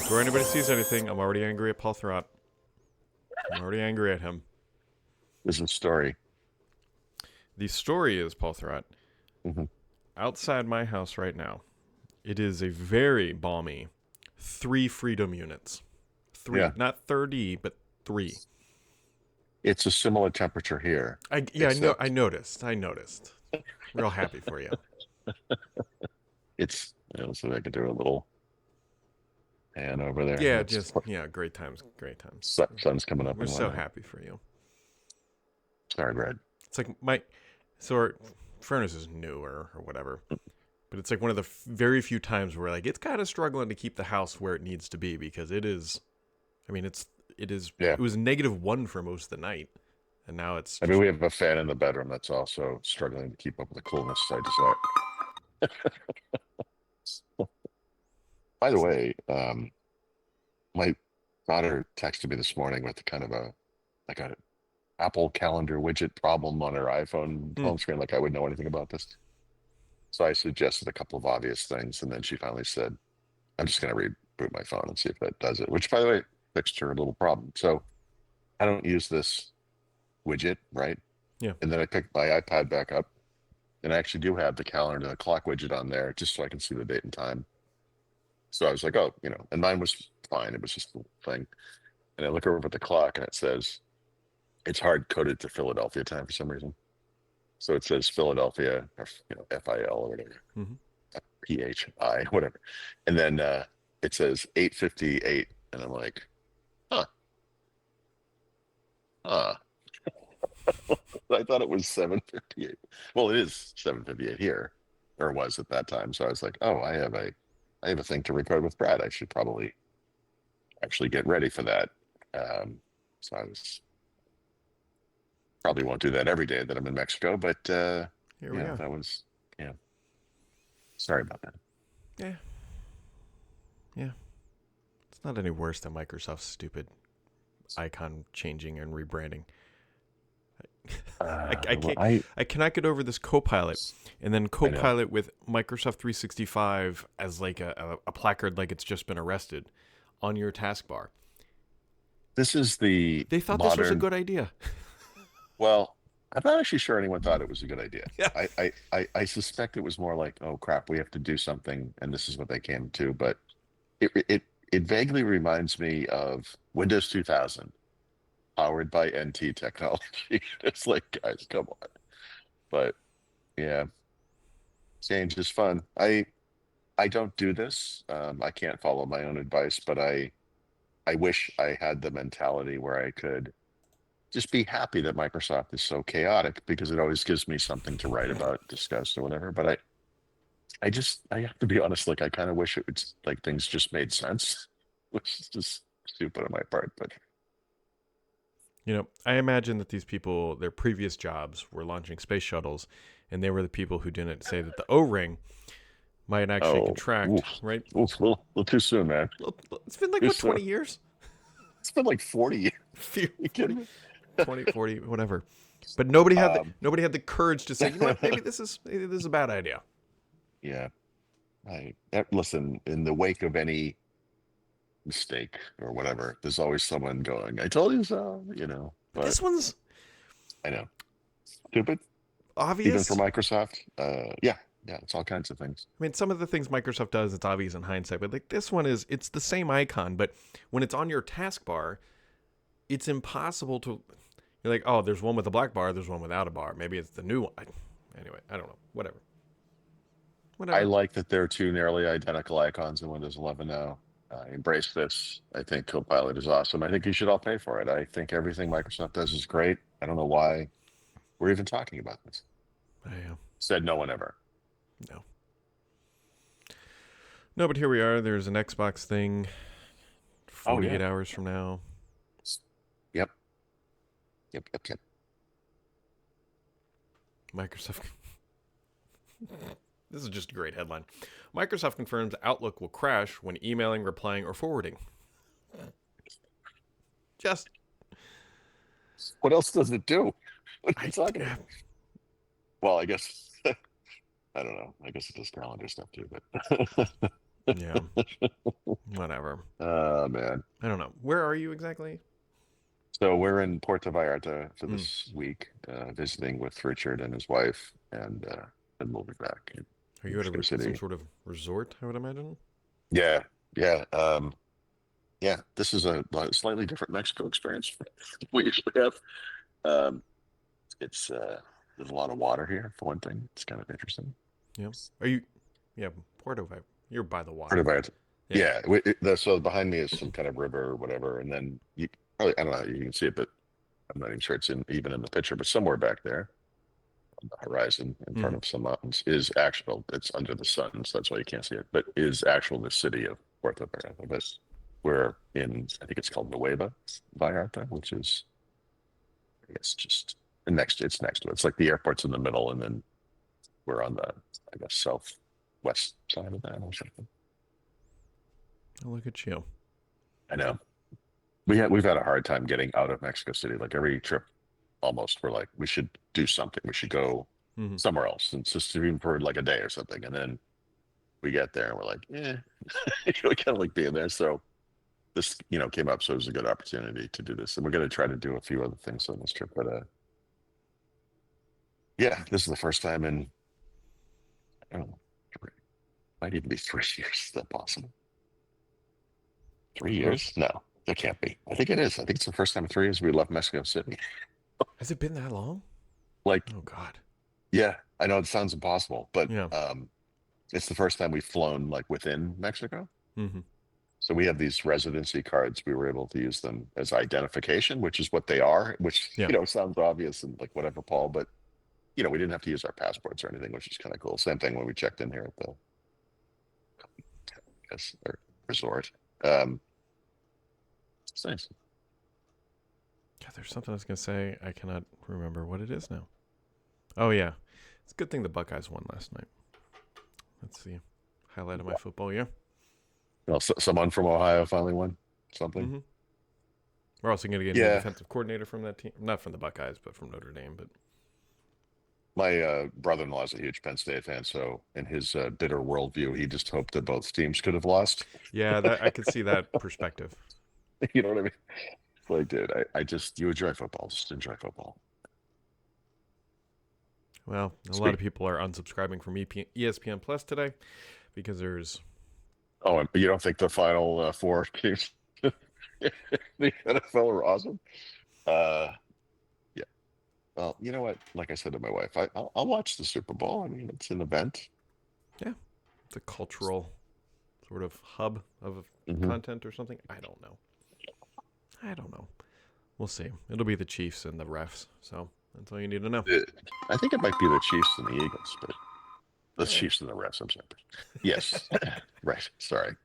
Before anybody sees anything, I'm already angry at Paul Thurrott. I'm already angry at him. This is a story. The story is, Paul Thurrott, Hmm. outside my house right now, it is a very balmy 3 freedom units. Three, Yeah, not 30, but three. it's a similar temperature here, Yeah, I know. I except noticed. I noticed. Real happy for you. it's, so I could do a little pan over there. Yeah, That's just yeah, great times, great times. sun's coming up We're and so whatnot. happy for you. Sorry, Brad. It's like so our furnace is newer or whatever, but it's like one of the very few times where like it's kind of struggling to keep the house where it needs to be because it is. I mean, it is. Yeah, It was -1 for most of the night, and now it's I mean just we have a fan in the bedroom that's also struggling to keep up with the coolness side to side. By the way, my daughter texted me this morning with kind of a like a Apple Calendar widget problem on her iPhone hmm, home screen. Like I would know anything about this. So I suggested a couple of obvious things, and then she finally said, I'm just going to reboot my phone and see if that does it, which, by the way, fixed her little problem. So I don't use this widget, right? yeah. And then I picked my iPad back up, and I actually do have the calendar and the clock widget on there just so I can see the date and time. So I was like, oh, and mine was fine. It was just a thing. And I look over at the clock, and it says it's hard coded to Philadelphia time for some reason. So it says Philadelphia, or, FIL or whatever. Hmm. PHI, whatever. And then it says 8:58. And I'm like, huh, huh. I thought it was 7:58. Well, it is 7:58 here, or was at that time. So I was like, oh, I have a thing to record with Brad. I should probably actually get ready for that. So I was probably won't do that every day that I'm in Mexico, but Here we are. that was yeah. Sorry about that. Yeah, yeah. It's not any worse than Microsoft's stupid icon changing and rebranding. I Well, can't. I cannot get over this Copilot, and then I know Copilot with Microsoft 365 as like a placard, like it's just been arrested on your taskbar. this is the They thought this was a modern. good idea. Well, I'm not actually sure anyone thought it was a good idea. Yeah. I suspect it was more like, oh crap, we have to do something, and this is what they came to. But it vaguely reminds me of Windows 2000, powered by NT technology. It's like, guys, come on. But yeah, change is fun. I don't do this. I can't follow my own advice, but I wish I had the mentality where I could just be happy that Microsoft is so chaotic because it always gives me something to write about, discuss, or whatever. But I have to be honest, like I kind of wish it would like things just made sense, which is just stupid on my part. But I imagine that these people, their previous jobs were launching space shuttles, and they were the people who didn't say that the O-ring might actually oh, contract, oof, right? oof, little too soon, man. It's been like, Too what, soon. 20 years? It's been like 40 years. You 40, kidding me? 20, 40, whatever. But nobody had Um, nobody had the courage to say, you know what, maybe this is a bad idea. yeah, listen, in the wake of any mistake or whatever, there's always someone going, I told you so. But But this one's I know, stupid, even for obvious. Microsoft. Yeah, yeah, it's all kinds of things. I mean, some of the things Microsoft does, it's obvious in hindsight, but like this one it's the same icon, but when it's on your taskbar, it's impossible to. You're like, oh, there's one with a black bar, there's one without a bar. Maybe it's the new one. Anyway, I don't know. Whatever. I Whatever. like that there are two nearly identical icons in Windows 11 now. I embrace this. I think Copilot is awesome. I think you should all pay for it. I think everything Microsoft does is great. I don't know why we're even talking about this. I, Said no one ever. no. No, but here we are. There's an Xbox thing Oh 48 yeah. hours from now. Yep. Yep. Yep. Yep. Microsoft. This is just a great headline. Microsoft confirms Outlook will crash when emailing, replying, or forwarding. Just, What else does it do? What are you I, talking about? Well, I guess I don't know. I guess it does calendar stuff too, but yeah, Whatever. Oh man. I don't know. Where are you exactly? So we're in Puerto Vallarta for Hmm. this week, visiting with Richard and his wife, and then we'll be back in Are you at Mexico some City. sort of resort? I would imagine. Yeah, yeah, yeah. This is a slightly different Mexico experience than we usually have. Um, it's there's a lot of water here for one thing. It's kind of interesting. Yeah. Are you? Yeah, Puerto. You're by the Puerto water. Vallarta. Yeah. Yeah, so behind me is some kind of river or whatever, and then you probably I don't know how you can see it, but I'm not even sure it's even in the picture, but somewhere back there on the horizon in front Hmm. of some mountains is actual. It's under the sun, so that's why you can't see it. But is actual the city of Puerto Vallarta. But we're in, I think it's called Nueva Vallarta, which is I guess just next. It's next to it. It's like the airport's in the middle, and then we're on the I guess southwest side of that or something. Oh, look at you. I know we've had a hard time getting out of Mexico City. Like every trip, almost we're like we should do something. We should go Hmm. somewhere else, and just even for like a day or something. And then we get there and we're like, yeah, we kind of like being there. So this, came up. So it was a good opportunity to do this. And we're going to try to do a few other things on this trip. But yeah, this is the first time in, I don't know, might even be 3 years. Is that possible? 3 years? No, that can't be. I think it is. I think it's the first time in 3 years we left Mexico City. Has it been that long? Like, Oh God. yeah, I know it sounds impossible, but Yeah. it's the first time we've flown like within Mexico. Hmm. So we have these residency cards. We were able to use them as identification, which is what they are, which, Yeah. sounds obvious and like whatever, Paul, but we didn't have to use our passports or anything, which is kind of cool. Same thing when we checked in here at the resort. Um, it's nice. God, there's something I was gonna say. I cannot remember what it is now. Oh yeah, it's a good thing the Buckeyes won last night. That's the highlight of my football year. Well, someone from Ohio finally won something. Hmm. We're also gonna get a new Yeah. defensive coordinator from that team, not from the Buckeyes, but from Notre Dame. But My brother-in-law is a huge Penn State fan, so in his bitter worldview, he just hoped that both teams could have lost. yeah, that I could see that perspective. You know what I mean? It's like, dude, I just you enjoy football, just enjoy football. Well, a lot of Speak. people are unsubscribing from ESPN Plus today because there's Oh, and you don't think the final four games in the NFL are awesome? Uh, yeah. Well, you know what? Like I said to my wife, I'll watch the Super Bowl. I mean, it's an event. it's a cultural sort of hub of Hmm. content or something. I don't know. I don't know. We'll see. It'll be the Chiefs and the refs, so that's all you need to know. I think it might be the Chiefs and the Eagles, but the Eh. Chiefs and the refs. I'm sorry. Yes, right. Sorry.